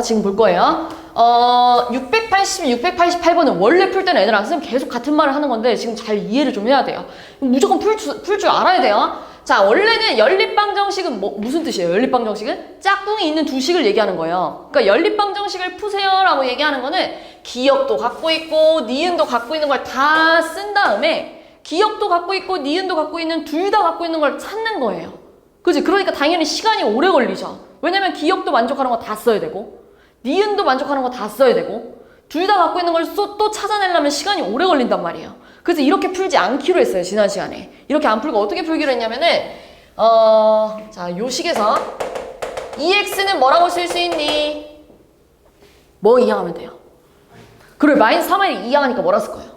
지금 볼 거예요. 680, 688번은 원래 풀 때는 애들아 선생님 계속 같은 말을 하는 건데 지금 잘 이해를 좀 해야 돼요. 무조건 풀 줄 알아야 돼요. 자, 원래는 연립방정식은 무슨 뜻이에요? 연립방정식은 짝꿍이 있는 두 식을 얘기하는 거예요. 그러니까 연립방정식을 푸세요라고 얘기하는 거는 기억도 갖고 있고 니은도 갖고 있는 걸 다 쓴 다음에 기억도 갖고 있고 니은도 갖고 있는 둘 다 갖고 있는 걸 찾는 거예요. 그치? 그러니까 당연히 시간이 오래 걸리죠. 왜냐면 기억도 만족하는 거 다 써야 되고 니은도 만족하는 거 다 써야 되고 둘 다 갖고 있는 걸 또 찾아내려면 시간이 오래 걸린단 말이에요. 그래서 이렇게 풀지 않기로 했어요. 지난 시간에. 이렇게 안 풀고 어떻게 풀기로 했냐면은 자, 요 식에서 EX는 뭐라고 쓸 수 있니? 뭐 이항하면 돼요? 그래, 마이너스 3i 이항하니까 뭐라 쓸 거예요?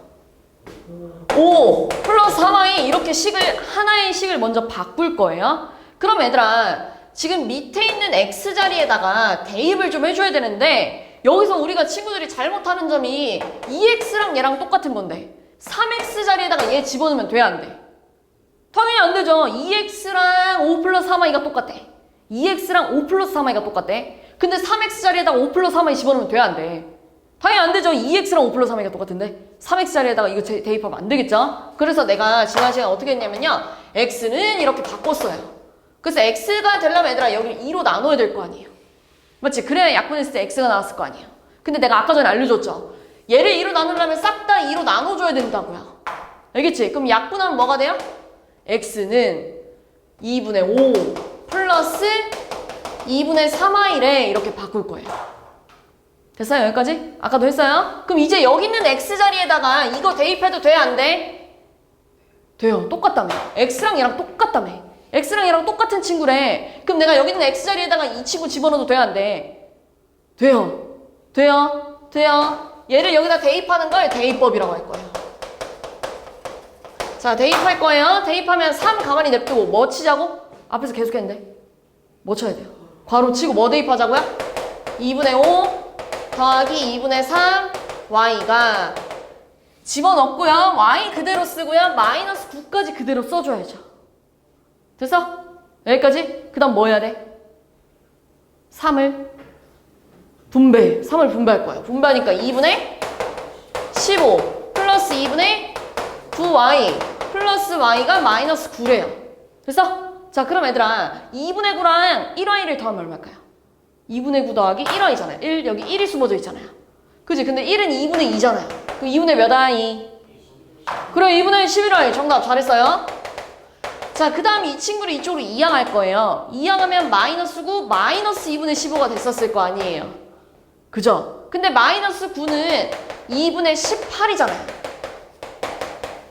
5 플러스 3i 이렇게 하나의 식을 먼저 바꿀 거예요. 그럼 얘들아 지금 밑에 있는 x 자리에다가 대입을 좀 해줘야 되는데 여기서 우리가 친구들이 잘못하는 점이 2x랑 얘랑 똑같은 건데 3x 자리에다가 얘 집어넣으면 돼, 안 돼? 당연히 안 되죠. 2x랑 5 플러스 3i가 똑같대. 2x랑 5 플러스 3i가 똑같대. 근데 3x 자리에다가 5 플러스 3i 집어넣으면 돼, 안 돼? 당연히 안 되죠. 2x랑 5 플러스 3i가 똑같은데 3x 자리에다가 이거 대입하면 안 되겠죠? 그래서 내가 지난 시간에 어떻게 했냐면요. x는 이렇게 바꿨어요. 그래서 x가 되려면 얘들아 여기를 2로 나눠야 될 거 아니에요. 맞지? 그래야 약분했을 때 x가 나왔을 거 아니에요. 근데 내가 아까 전에 알려줬죠. 얘를 2로 나누려면 싹 다 2로 나눠줘야 된다고요. 알겠지? 그럼 약분하면 뭐가 돼요? x는 2분의 5 플러스 2분의 3i래 이렇게 바꿀 거예요. 됐어요? 여기까지? 아까도 했어요? 그럼 이제 여기 있는 x 자리에다가 이거 대입해도 돼? 안 돼? 돼요. 똑같다며. x랑 얘랑 똑같다며. x랑 얘랑 똑같은 친구래. 그럼 내가 여기 있는 x 자리에다가 이 친구 집어넣어도 돼? 안 돼? 돼요. 돼요. 돼요. 얘를 여기다 대입하는 걸 대입법이라고 할 거예요. 자, 대입할 거예요. 대입하면 3 가만히 냅두고 뭐 치자고? 앞에서 계속 했는데 뭐 쳐야 돼요? 괄호 치고 뭐 대입하자고요? 2분의 5 더하기 2분의 3 y가 집어넣고요. y 그대로 쓰고요. 마이너스 9까지 그대로 써줘야죠. 됐어? 여기까지? 그 다음 뭐 해야 돼? 3을 분배할 거예요. 분배하니까 2분의 15 플러스 2분의 9y 플러스 y가 마이너스 9래요. 됐어? 자, 그럼 얘들아 2분의 9랑 1y를 더하면 얼마일까요? 2분의 9 더하기 1y잖아요. 1, 여기 1이 숨어져 있잖아요. 그치? 근데 1은 2분의 2잖아요. 그럼 2분의 몇 y? 그래, 2분의 11y. 정답. 잘했어요. 자, 그 다음 이 친구를 이쪽으로 이항할 거예요. 이항하면 마이너스 9, 마이너스 2분의 15가 됐었을 거 아니에요. 그죠? 근데 마이너스 9는 2분의 18이잖아요.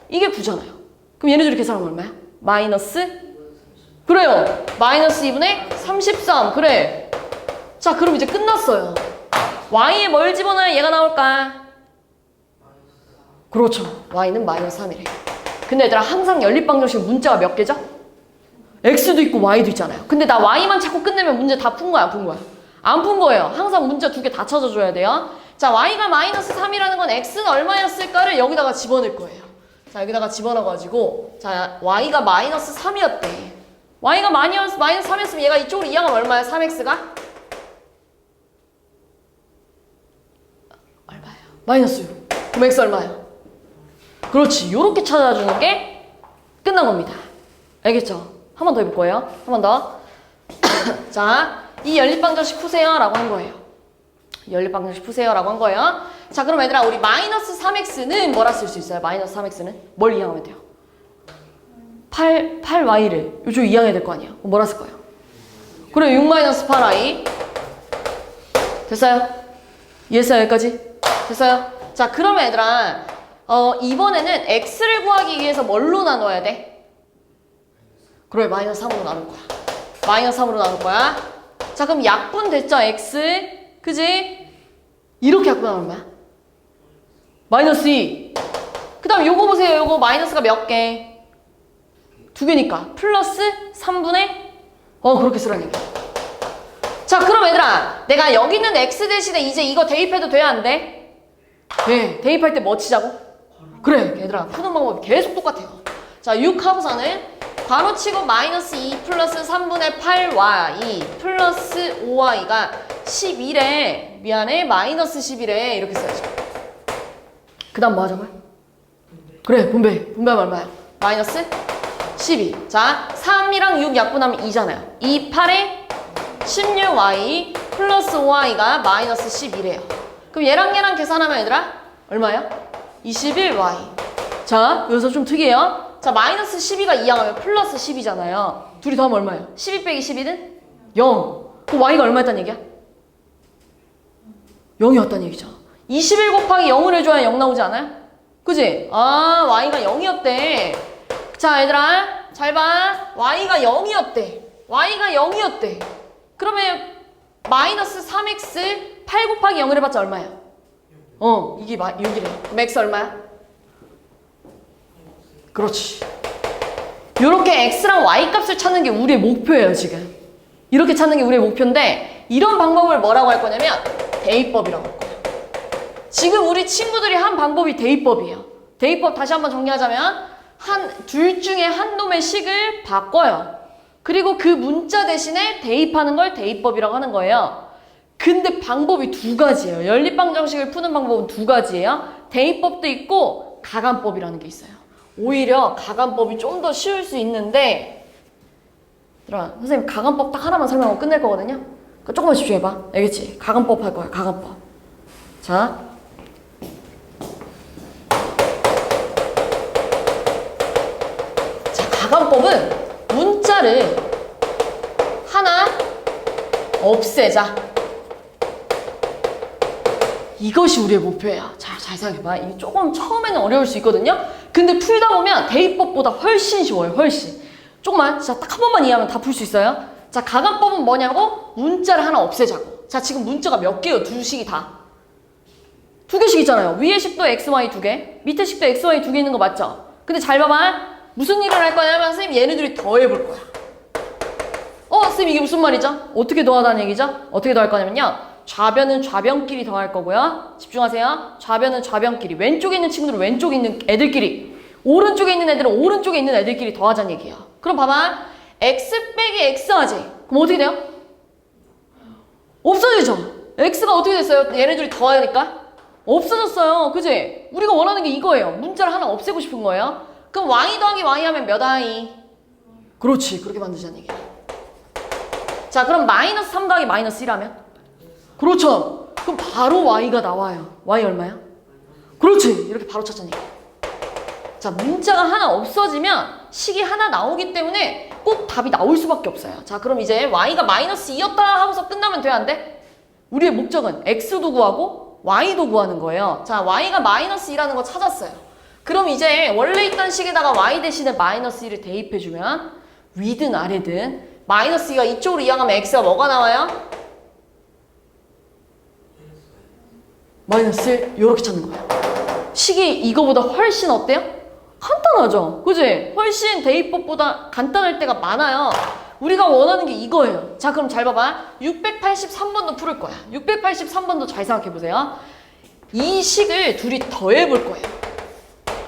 이게 9잖아요. 그럼 얘네들이 계산하면 얼마야? 마이너스? 그래요. 마이너스 2분의 33. 그래. 자, 그럼 이제 끝났어요. y에 뭘 집어넣어야 얘가 나올까? 그렇죠. y는 마이너스 3이래. 근데 얘들아 항상 연립방정식 문자가 몇 개죠? x도 있고 y도 있잖아요. 근데 나 y만 자꾸 끝내면 문제 다 푼 거야, 안 푼 거야? 안 푼 거예요. 항상 문자 두 개 다 찾아줘야 돼요. 자, y가 마이너스 3이라는 건 x는 얼마였을까를 여기다가 집어넣을 거예요. 자, 여기다가 집어넣어가지고 자, y가 마이너스 3이었대. y가 마이너스 3이었으면 얘가 이쪽으로 이항하면 얼마야? 3x가? 얼마예요? 마이너스 6. 그럼 x 얼마예요? 그렇지. 요렇게 찾아주는 게 끝난 겁니다. 알겠죠? 한 번 더 해볼 거예요. 한 번 더. 자, 이 연립방정식 푸세요 라고 한 거예요. 연립방정식 푸세요 라고 한 거예요. 자, 그럼 얘들아 우리 마이너스 3x는 뭐라 쓸 수 있어요? 마이너스 3x는 뭘 이항하면 돼요? 8y를 요쪽 이항해야 될 거 아니에요. 그럼 뭐라 쓸 거예요? 그래, 6-8y. 됐어요? 이해했어요? 여기까지? 됐어요? 자, 그러면 얘들아 이번에는 x를 구하기 위해서 뭘로 나눠야 돼? 그래, 마이너스 3으로 나눌 거야. 마이너스 3으로 나눌 거야. 자, 그럼 약분 됐죠? x. 그지? 이렇게 약분하면 얼마야? 마이너스 2. 그 다음 요거 보세요. 요거 마이너스가 몇 개? 2개니까. 플러스 3분의 그렇게 쓰라는 얘기야. 자, 그럼 얘들아 내가 여기 있는 x 대신에 이제 이거 대입해도 돼? 안 돼? 네. 대입할 때 뭐 치자고? 그래, 얘들아 푸는 방법이 계속 똑같아요. 자, 6 하고서는 괄호 치고 마이너스 2 플러스 3분의 8y 플러스 5y가 11에 미안해 마이너스 11에 이렇게 써야죠. 그 다음 뭐 하자고요? 그래 분배하면 얼마야? 마이너스 12. 자 3이랑 6 약분하면 2잖아요. 2, 8에 16y 플러스 5y가 마이너스 11이에요. 그럼 얘랑 계산하면 얘들아 얼마야? 21y. 자 여기서 좀 특이해요. 자 마이너스 12가 2항하면 플러스 10이잖아요. 둘이 더하면 얼마예요? 12 빼기 12는 0. 그럼 y가 얼마였단 얘기야? 0이었단 얘기죠. 21 곱하기 0을 해줘야 0 나오지 않아요? 그지? 아 y가 0이었대. 자 얘들아 잘 봐. y가 0이었대. y가 0이었대. 그러면 마이너스 3x 8 곱하기 0을 해봤자 얼마야? 이게 6이래. 그럼 x 얼마야? 그렇지. 이렇게 x랑 y 값을 찾는 게 우리의 목표예요 지금. 이렇게 찾는 게 우리의 목표인데 이런 방법을 뭐라고 할 거냐면 대입법이라고 할 거예요. 지금 우리 친구들이 한 방법이 대입법이에요. 대입법 다시 한번 정리하자면 둘 중에 한 놈의 식을 바꿔요. 그리고 그 문자 대신에 대입하는 걸 대입법이라고 하는 거예요. 근데 방법이 두 가지예요. 연립방정식을 푸는 방법은 두 가지예요. 대입법도 있고 가감법이라는 게 있어요. 오히려 가감법이 좀 더 쉬울 수 있는데 얘들아 선생님 가감법 딱 하나만 설명하고 끝낼 거거든요. 그러니까 조금만 집중해봐. 알겠지? 가감법 할 거야. 가감법. 자 가감법은 문자를 하나 없애자. 이것이 우리의 목표야. 잘 생각해봐. 이게 조금 처음에는 어려울 수 있거든요. 근데 풀다 보면 대입법보다 훨씬 쉬워요. 훨씬. 조금만 진짜 딱 한 번만 이해하면 다 풀 수 있어요. 자 가감법은 뭐냐고? 문자를 하나 없애자고. 자 지금 문자가 몇 개요? 두 식이 다. 두 개씩 있잖아요. 위에 식도 xy 두 개, 밑에 식도 xy 두 개 있는 거 맞죠? 근데 잘 봐봐. 무슨 일을 할 거냐면 선생님 얘네들이 더해볼 거야. 선생님 이게 무슨 말이죠? 어떻게 더하다는 얘기죠? 어떻게 더할 거냐면요. 좌변은 좌변끼리 더할 거고요. 집중하세요. 좌변은 좌변끼리. 왼쪽에 있는 친구들은 왼쪽에 있는 애들끼리. 오른쪽에 있는 애들은 오른쪽에 있는 애들끼리 더하자는 얘기예요. 그럼 봐봐. x 빼기 x 하지. 그럼 어떻게 돼요? 없어지죠? x가 어떻게 됐어요? 얘네들이 더하니까? 없어졌어요. 그지? 우리가 원하는 게 이거예요. 문자를 하나 없애고 싶은 거예요. 그럼 y 더하기 y 하면 몇 i? 그렇지. 그렇게 만들자는 얘기예요. 자 그럼 마이너스 3 더하기 마이너스 1 하면? 그렇죠. 그럼 바로 y가 나와요. y 얼마야? 그렇지. 이렇게 바로 찾자는 얘기예요. 자 문자가 하나 없어지면 식이 하나 나오기 때문에 꼭 답이 나올 수밖에 없어요. 자 그럼 이제 y가 마이너스 2였다 하고서 끝나면 돼야 안 돼? 우리의 목적은 x도 구하고 y도 구하는 거예요. 자 y가 마이너스 2라는 거 찾았어요. 그럼 이제 원래 있던 식에다가 y 대신에 마이너스 1을 대입해주면 위든 아래든 마이너스 2가 이쪽으로 이항하면 x가 뭐가 나와요? 마이너스 1 이렇게 찾는 거예요. 식이 이거보다 훨씬 어때요? 간단하죠? 그지? 훨씬 대입법보다 간단할 때가 많아요. 우리가 원하는 게 이거예요. 자 그럼 잘 봐봐. 683번도 풀을 거야. 683번도 잘 생각해보세요. 이 식을 둘이 더해볼 거예요.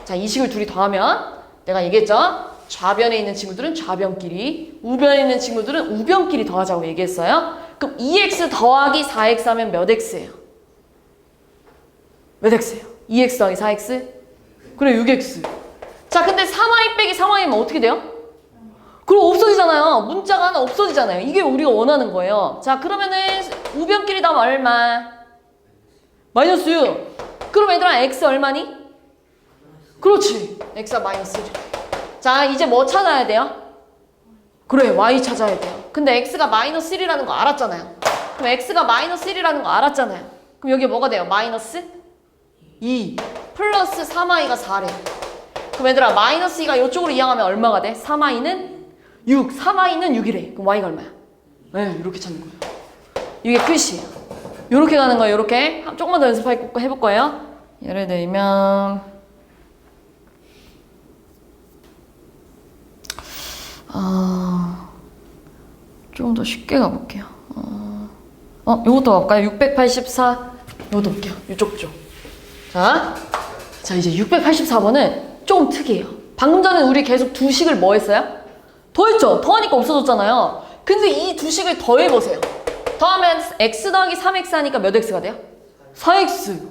자, 이 식을 둘이 더하면 내가 얘기했죠? 좌변에 있는 친구들은 좌변끼리, 우변에 있는 친구들은 우변끼리 더하자고 얘기했어요. 그럼 2x 더하기 4x 하면 몇 x예요? 몇 x예요? 2x 더하기 4x? 그래 6x. 자 근데 3y 빼기 3y면 어떻게 돼요? 그럼 없어지잖아요. 문자가 하나 없어지잖아요. 이게 우리가 원하는 거예요. 자 그러면은 우변끼리 더하면 얼마? 마이너스 6. 그럼 얘들아 x 얼마니? 그렇지. x가 마이너스 1. 자 이제 뭐 찾아야 돼요? 그래 y 찾아야 돼요. 근데 x가 마이너스 1이라는 거 알았잖아요. 그럼 x가 마이너스 1이라는 거 알았잖아요. 그럼 여기 뭐가 돼요? 마이너스 2 플러스 3i가 4래. 그럼 얘들아 마이너스 2가 이쪽으로 이항하면 얼마가 돼? 3i는 6, 3i는 6이래. 그럼 y가 얼마야? 네, 이렇게 찾는 거예요. 이게 끝이에요. 이렇게 가는 거예요. 이렇게 조금만 더 연습해볼 거예요. 예를 들면 좀 더 쉽게 가볼게요. 요것도 가볼까요? 684 요것도 볼게요. 이쪽 쪽. 자 이제 684번은 조금 특이해요. 방금 전에 우리 계속 두 식을 뭐 했어요? 더했죠? 더하니까 없어졌잖아요. 근데 이 두 식을 더해보세요. 더하면 x 더하기 3x 하니까 몇 x가 돼요? 4x.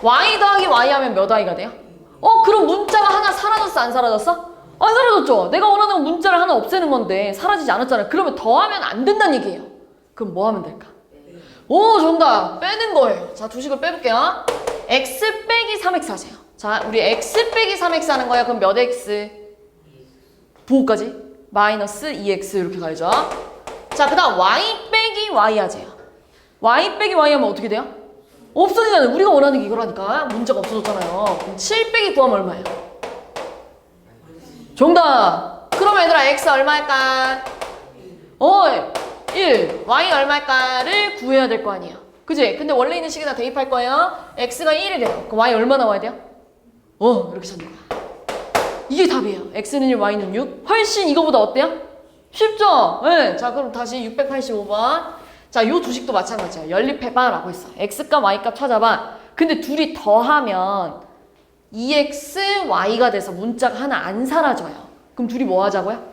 y 더하기 y 하면 몇 y가 돼요? 그럼 문자가 하나 사라졌어? 안 사라졌어? 안 사라졌죠? 내가 원하는 문자를 하나 없애는 건데 사라지지 않았잖아요. 그러면 더하면 안 된다는 얘기예요. 그럼 뭐 하면 될까? 오, 정답! 빼는 거예요. 자, 두 식을 빼볼게요. x 빼기 3x 하세요. 자, 우리 x 빼기 3x 하는 거예요. 그럼 몇 x? 부호까지? 마이너스 2x 이렇게 가야죠. 자, 그 다음 y 빼기 y 하세요. y 빼기 y 하면 어떻게 돼요? 없어지잖아요. 우리가 원하는 게 이거라니까. 문자가 없어졌잖아요. 그럼 7 빼기 9 하면 얼마예요? 정답! 그럼 얘들아 x 얼마일까? 1. y 얼마일까를 구해야 될 거 아니에요. 그지? 근데 원래 있는 식에다 대입할 거예요. x가 1이래요. 그럼 y 얼마 나와야 돼요? 이렇게 찾는 거야. 이게 답이에요. x는 1, y는 6. 훨씬 이거보다 어때요? 쉽죠? 네. 자, 그럼 다시 685번. 자, 요 두 식도 마찬가지예요. 연립해봐 라고 했어. x값, y값 찾아봐. 근데 둘이 더하면 2x, y가 돼서 문자가 하나 안 사라져요. 그럼 둘이 뭐 하자고요?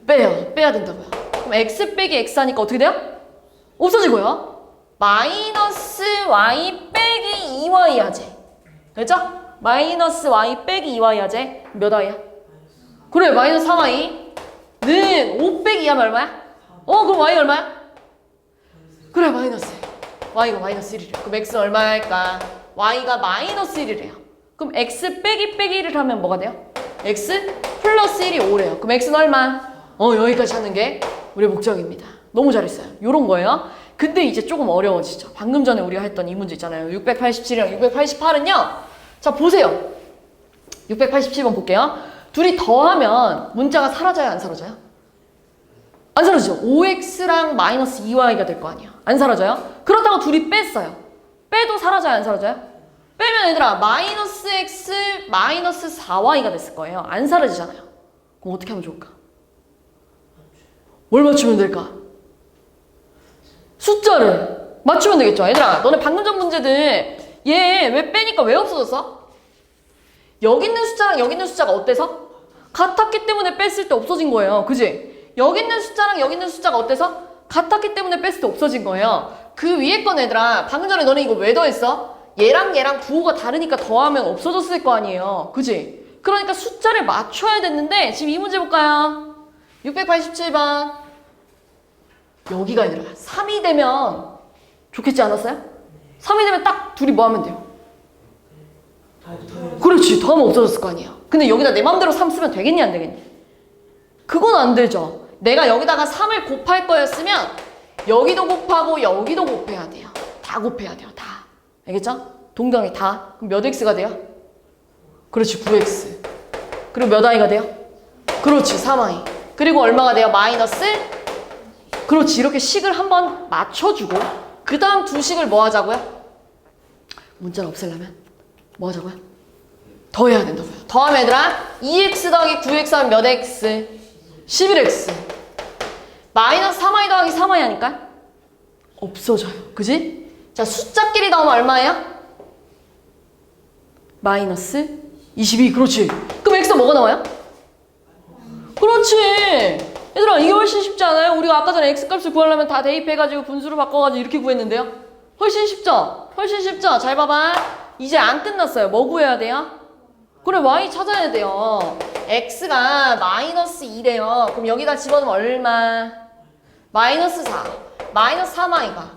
빼야 된다고요. 그럼 x 빼기 x 하니까 어떻게 돼요? 없어지고요. 마이너스 y 빼기 2y 하지. 됐죠? 마이너스 y 빼기 2y 하지. 몇 y야? 그래, 마이너스 3y는 5 빼기 2 하면 얼마야? 그럼 y 얼마야? 그래, 마이너스. y가 마이너스 1이래요. 그럼 x는 얼마일까? y가 마이너스 1이래요. 그럼 x 빼기 빼기 1을 하면 뭐가 돼요? x 플러스 1이 5래요. 그럼 x는 얼마? 여기까지 찾는 게 우리의 목적입니다. 너무 잘했어요. 요런 거예요. 근데 이제 조금 어려워지죠. 방금 전에 우리가 했던 이 문제 있잖아요. 687이랑 688은요. 자, 보세요. 687번 볼게요. 둘이 더하면 문자가 사라져요, 안 사라져요? 안 사라지죠. 5x랑 마이너스 2y가 될 거 아니야. 안 사라져요? 그렇다고 둘이 뺐어요. 빼도 사라져요, 안 사라져요? 빼면 얘들아 마이너스 x 마이너스 4y가 됐을 거예요. 안 사라지잖아요. 그럼 어떻게 하면 좋을까? 뭘 맞추면 될까? 숫자를 맞추면 되겠죠. 얘들아, 너네 방금 전 문제들 얘 왜 빼니까 왜 없어졌어? 여기 있는 숫자랑 여기 있는 숫자가 어때서? 같았기 때문에 뺐을 때 없어진 거예요. 그지? 여기 있는 숫자랑 여기 있는 숫자가 어때서? 같았기 때문에 뺐을 때 없어진 거예요. 그 위에 건 얘들아, 방금 전에 너네 이거 왜 더했어? 얘랑 얘랑 부호가 다르니까 더하면 없어졌을 거 아니에요. 그지? 그러니까 숫자를 맞춰야 됐는데 지금 이 문제 볼까요? 687번. 여기가 얘들아 3이 되면 좋겠지 않았어요? 3이 되면 딱 둘이 뭐 하면 돼요? 그렇지, 더하면 없어졌을 거 아니에요. 근데 여기다 내 맘대로 3 쓰면 되겠니 안 되겠니? 그건 안 되죠. 내가 여기다가 3을 곱할 거였으면 여기도 곱하고 여기도 곱해야 돼요. 다 곱해야 돼요. 다. 알겠죠? 동등하게 다. 그럼 몇 x가 돼요? 그렇지, 9x. 그리고 몇 y가 돼요? 그렇지, 3y. 그리고 얼마가 돼요? 마이너스? 그렇지, 이렇게 식을 한번 맞춰주고 그 다음 두 식을 뭐 하자고요? 문자를 없애려면 뭐 하자고요? 더해야 된다고요. 더하면 얘들아 2x 더하기 9x 하면 몇 x? 11x. 마이너스 3y 더하기 3y 하니까 없어져요. 그지? 자, 숫자끼리 더하면 얼마예요? 마이너스 22. 그렇지. 그럼 x가 뭐가 나와요? 그렇지. 얘들아, 이게 훨씬 쉽지 않아요? 우리가 아까 전에 x값을 구하려면 다 대입해가지고 분수로 바꿔가지고 이렇게 구했는데요. 훨씬 쉽죠? 훨씬 쉽죠? 잘 봐봐. 이제 안 끝났어요. 뭐 구해야 돼요? 그래, y 찾아야 돼요. x가 마이너스 2래요. 그럼 여기다 집어넣으면 얼마? 마이너스 4. 마이너스 3y가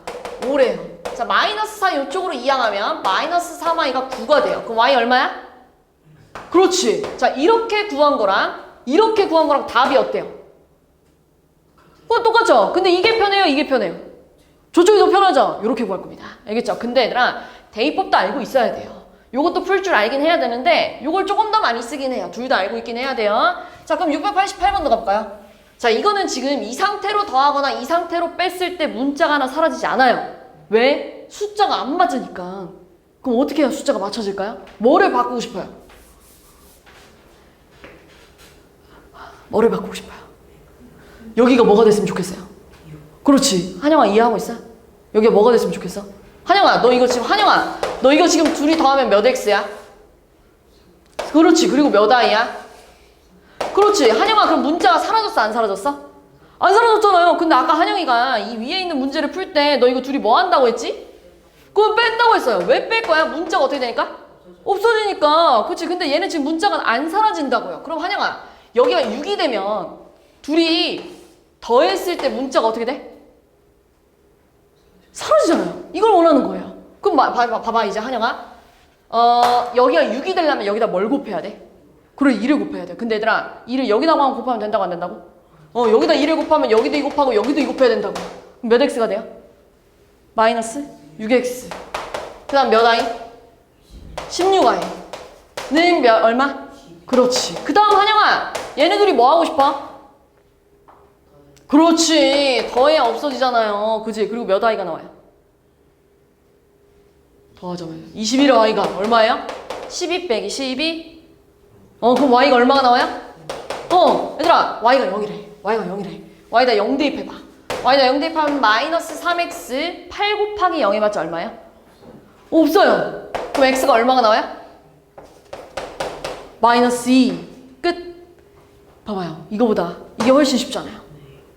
5래요. 자, 마이너스 4 이쪽으로 이항하면 마이너스 3y가 9가 돼요. 그럼 y 얼마야? 그렇지. 자, 이렇게 구한 거랑 이렇게 구한 거랑 답이 어때요? 그건 똑같죠? 근데 이게 편해요? 이게 편해요? 저쪽이 더 편하죠? 이렇게 구할 겁니다. 알겠죠? 근데 얘들아, 대입법도 알고 있어야 돼요. 요것도 풀 줄 알긴 해야 되는데 요걸 조금 더 많이 쓰긴 해요. 둘 다 알고 있긴 해야 돼요. 자, 그럼 688번도 가볼까요? 자, 이거는 지금 이 상태로 더하거나 이 상태로 뺐을 때 문자가 하나 사라지지 않아요. 왜? 숫자가 안 맞으니까. 그럼 어떻게 해야 숫자가 맞춰질까요? 뭐를 바꾸고 싶어요? 뭐를 바꾸고 싶어요? 여기가 뭐가 됐으면 좋겠어요? 그렇지. 한영아, 이해하고 있어? 여기가 뭐가 됐으면 좋겠어? 한영아, 너 이거 지금 둘이 더하면 몇 x야? 그렇지. 그리고 몇 y야? 그렇지. 한영아, 그럼 문자가 사라졌어, 안 사라졌어? 안 사라졌잖아요. 근데 아까 한영이가 이 위에 있는 문제를 풀 때 너 이거 둘이 뭐 한다고 했지? 그건 뺀다고 했어요. 왜 뺄 거야? 문자가 어떻게 되니까? 없어지니까. 그렇지. 근데 얘는 지금 문자가 안 사라진다고요. 그럼 한영아, 여기가 6이 되면 둘이 더했을 때 문자가 어떻게 돼? 사라지잖아요. 이걸 원하는 거예요. 그럼 봐봐 이제 한영아. 여기가 6이 되려면 여기다 뭘 곱해야 돼? 그래, 2를 곱해야 돼. 근데 얘들아, 2를 여기다가 곱하면 된다고 안 된다고? 여기다 2를 곱하면 여기도 2 곱하고 여기도 2 곱해야 된다고. 그럼 몇 x가 돼요? 마이너스 6x. 그 다음 몇 i? 16i는 얼마? 그렇지. 그 다음 한영아, 얘네들이 뭐 하고 싶어? 그렇지. 더해야 없어지잖아요. 그지? 그리고 몇 i가 나와요? 더하자면 21i가 얼마예요? 12 빼기 12. 그럼 y가 얼마가 나와요? 얘들아, y가 0이래. y가 0이래. y다 0 대입해봐. y다 0 대입하면 마이너스 3x 8 곱하기 0이 맞지 얼마예요? 없어요. 그럼 x가 얼마가 나와요? 마이너스 2. 끝. 봐봐요. 이거보다 이게 훨씬 쉽잖아요.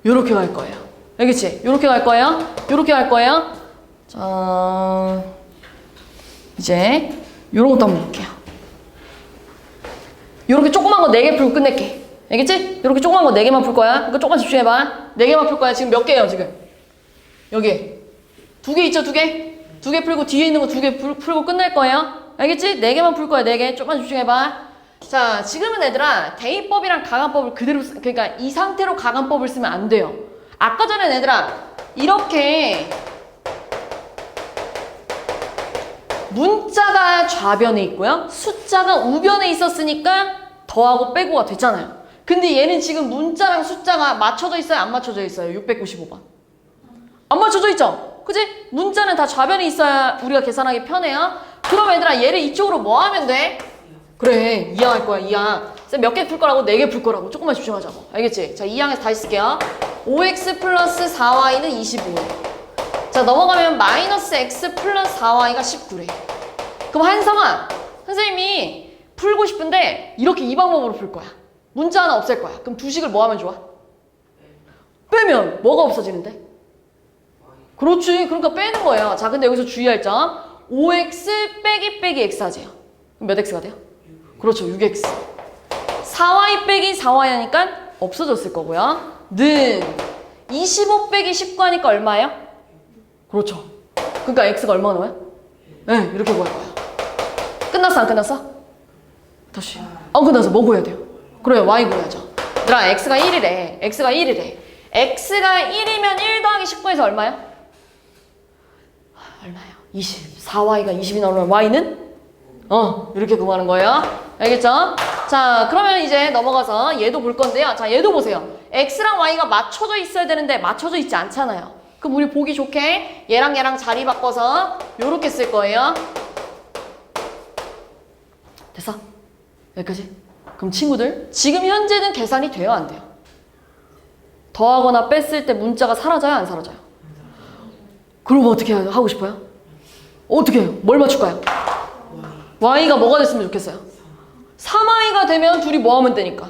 요렇게 갈 거예요. 알겠지? 요렇게 갈 거예요. 요렇게 갈 거예요. 자, 이제 요런 것도 한번 볼게요. 요렇게 조그만 거 4개 풀고 끝낼게. 알겠지? 요렇게 조그만 거 4개만 풀 거야. 그러니까 조금만 집중해봐. 4개만 풀 거야. 지금 몇 개예요, 지금? 여기. 2개 있죠, 2개? 2개 풀고 뒤에 있는 거 2개 풀고 끝낼 거예요. 알겠지? 4개만 풀 거야, 4개. 조금만 집중해봐. 자, 지금은 얘들아, 대입법이랑 가간법을 그대로, 그러니까 이 상태로 가간법을 쓰면 안 돼요. 아까 전에 얘들아, 이렇게 문자가 좌변에 있고요. 숫자가 우변에 있었으니까 더하고 빼고가 됐잖아요. 근데 얘는 지금 문자랑 숫자가 맞춰져 있어요? 안 맞춰져 있어요? 695번. 안 맞춰져 있죠? 그치? 문자는 다 좌변에 있어야 우리가 계산하기 편해요. 그럼 얘들아, 얘를 이쪽으로 뭐 하면 돼? 그래, 2항 할 거야, 2항. 쌤 몇 개 풀 거라고? 4개 풀 거라고. 조금만 집중하자고. 알겠지? 자, 2항에서 다시 쓸게요. 5x 플러스 4y는 25. 자, 넘어가면 마이너스 x 플러스 4y가 19래. 그럼 한성아, 선생님이 풀고 싶은데 이렇게 이 방법으로 풀 거야. 문자 하나 없앨 거야. 그럼 두 식을 뭐 하면 좋아? 빼면 뭐가 없어지는데? 그렇지. 그러니까 빼는 거예요. 자, 근데 여기서 주의할 점. 5x 빼기 x 하재요. 그럼 몇 x가 돼요? 그렇죠. 6x. 4y 빼기 4y 하니까 없어졌을 거고요. 는 25 빼기 19 하니까 얼마예요? 그렇죠. 그러니까 x가 얼마가 나와요? 네, 이렇게 구할 거예요. 끝났어, 안 끝났어? 다시. 안 끝났어. 뭐 구해야 돼요? 그래요, y 구해야죠. 얘들아, x가 1이래. x가 1이래. x가 1이면 1 더하기 19에서 얼마야? 얼마예요? 20. 4y가 20이 나오면 y는? 이렇게 구하는 거예요. 알겠죠? 자, 그러면 이제 넘어가서 얘도 볼 건데요. 자, 얘도 보세요. x랑 y가 맞춰져 있어야 되는데 맞춰져 있지 않잖아요. 그럼 우리 보기 좋게 얘랑 얘랑 자리 바꿔서 요렇게 쓸 거예요. 됐어? 여기까지? 그럼 친구들, 지금 현재는 계산이 돼요, 안 돼요? 더하거나 뺐을 때 문자가 사라져요, 안 사라져요? 그럼 어떻게 하고 싶어요? 어떻게 해요? 뭘 맞출까요? y가 뭐가 됐으면 좋겠어요? 3i가 되면 둘이 뭐 하면 되니까?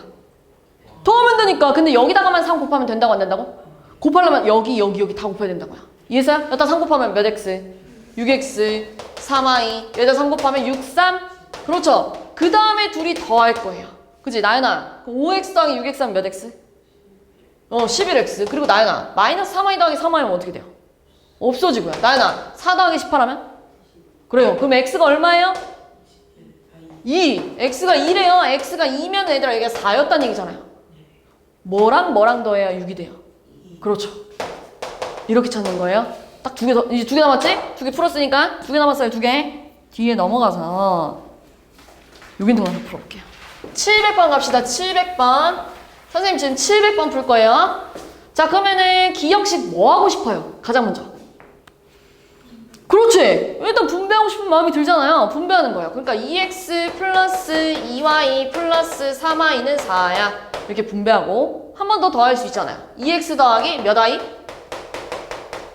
더하면 되니까. 근데 여기다가만 3 곱하면 된다고 안 된다고? 곱하려면 여기 다 곱해야 된다고요. 이해했어요? 여기다 3 곱하면 몇 x? 6x, 3i. 여기다 3 곱하면 6, 3. 그렇죠? 그 다음에 둘이 더할 거예요. 그치? 나연아, 5x 더하기 6x 하면 몇 x? 11x. 그리고 나연아, 마이너스 3i 더하기 3i면 어떻게 돼요? 없어지고요. 나연아, 4 더하기 18하면? 그래요. 그럼 x가 얼마예요? 2. x가 2래요. x가 2면 얘들아 여기가 4였다는 얘기잖아요. 뭐랑 더해야 6이 돼요? 그렇죠. 이렇게 찾는 거예요. 딱 2개 더, 이제 2개 남았지? 2개 풀었으니까 2개 남았어요. 2개. 뒤에 넘어가서 여기 있는 거 하나 풀어볼게요. 700번 갑시다. 700번. 선생님 지금 700번 풀 거예요. 자, 그러면은 기억식 뭐 하고 싶어요? 가장 먼저. 그렇지. 일단 분배하고 싶은 마음이 들잖아요. 분배하는 거예요. 그러니까 2x 플러스 2y 플러스 3y는 4야. 이렇게 분배하고 한 번 더 더할 수 있잖아요. 2x 더하기 몇 i?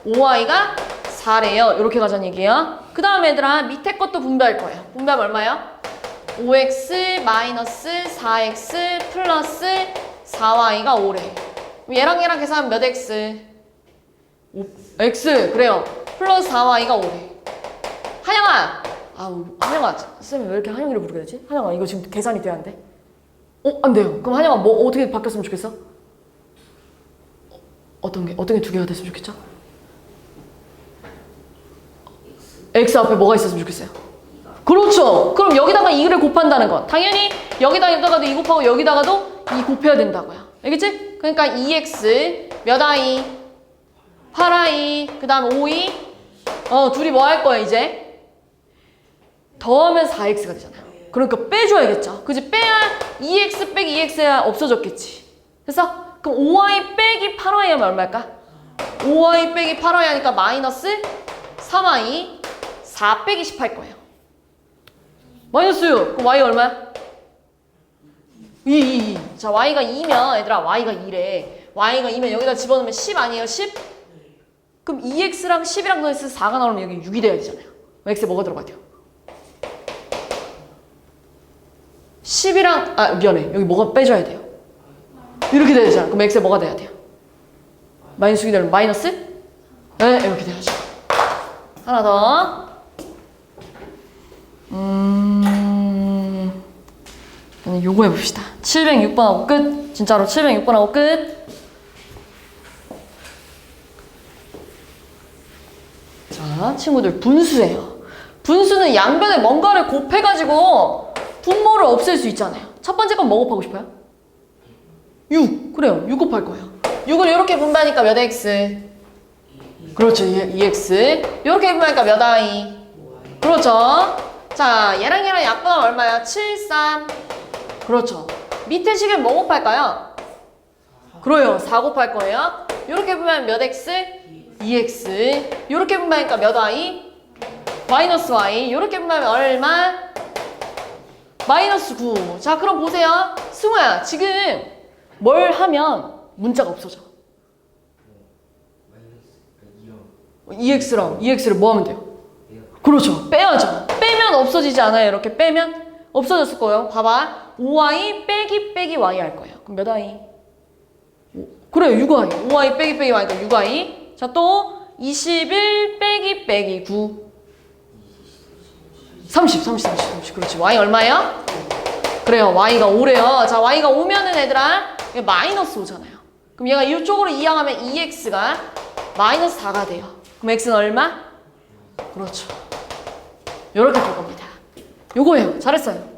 5y가 4래요. 이렇게 가자는 얘기예요. 그 다음에 얘들아 밑에 것도 분배할 거예요. 분배하면 얼마예요? 5x 마이너스 4x 플러스 4y가 5래. 얘랑 얘랑 계산하면 몇 x? x 그래요. 플러스 4y가 5래. 한영아! 한영아, 쌤이 왜 이렇게 한영이를 부르게 되지? 한영아, 이거 지금 계산이 돼야 안 돼? 안 돼요. 그럼 한영아, 뭐 어떻게 바뀌었으면 좋겠어? 어떤 게 두 개가 됐으면 좋겠죠? x 앞에 뭐가 있었으면 좋겠어요? 그렇죠. 그럼 여기다가 2를 곱한다는 건 당연히 여기다가도 2 곱하고 여기다가도 2 곱해야 된다고요. 알겠지? 그러니까 2x 몇 i? 8i 그 다음 5i 둘이 뭐 할 거야 이제? 더하면 4x가 되잖아요. 그러니까 빼줘야겠죠. 그지? 빼야 2x 빼기 2x야 없어졌겠지. 됐어? 그럼 5i 빼기 8y 하면 얼마일까? 5i 빼기 8y 하니까 마이너스 3i 4 빼기 10 할 거예요. 마이너스 6. 그럼 y 얼마야? 2. 자, y가 2면 얘들아 y가 2래. y가 2면 여기다 집어넣으면 10 아니에요? 10? 그럼 2x랑 10이랑 더해서 4가 나오면 여기 6이 돼야 되잖아요. x에 뭐가 들어가야 돼요? 10이랑 미안해. 여기 뭐가 빼줘야 돼요? 이렇게 돼야 되잖아. 그럼 x에 뭐가 돼야 돼요? 마이너스 6이 되면 마이너스? 네, 이렇게 돼야죠. 하나 더. 요거 해봅시다. 706번하고 끝. 진짜로 706번하고 끝. 자, 친구들 분수예요. 분수는 양변에 뭔가를 곱해가지고 분모를 없앨 수 있잖아요. 첫 번째 건 뭐 곱하고 싶어요? 6. 그래요. 6 곱할 거예요. 6을 이렇게 분배하니까 몇 x? 그렇죠. 2x. 이렇게 분배하니까 몇 i? 그렇죠. 자, 얘랑 약분하면 얼마야? 7, 3. 그렇죠. 밑에 식은 뭐 곱할까요? 그래요. 4 곱할 거예요. 이렇게 분배하면 몇 x? 2x. 이렇게 분배하니까 몇 y? 마이너스 y. 이렇게 분배하면 얼마? 마이너스 9. 자, 그럼 보세요. 승우야, 지금 뭘 하면 문자가 없어져? 2x를 뭐 하면 돼요? 그렇죠. 빼야죠. 빼면 없어지지 않아요? 이렇게 빼면 없어졌을 거예요. 봐봐. 5y 빼기 y 할 거예요. 그럼 몇 i? 그래요. 6y. 5y 빼기 y니까 6y. 자, 또 21 빼기 9. 30. 그렇지. y 얼마예요? 그래요. y가 5래요. 자, y가 5면은 얘들아 마이너스 5잖아요. 그럼 얘가 이쪽으로 이항하면 2x가 마이너스 4가 돼요. 그럼 x는 얼마? 그렇죠. 요렇게 될 겁니다. 요거예요. 잘했어요.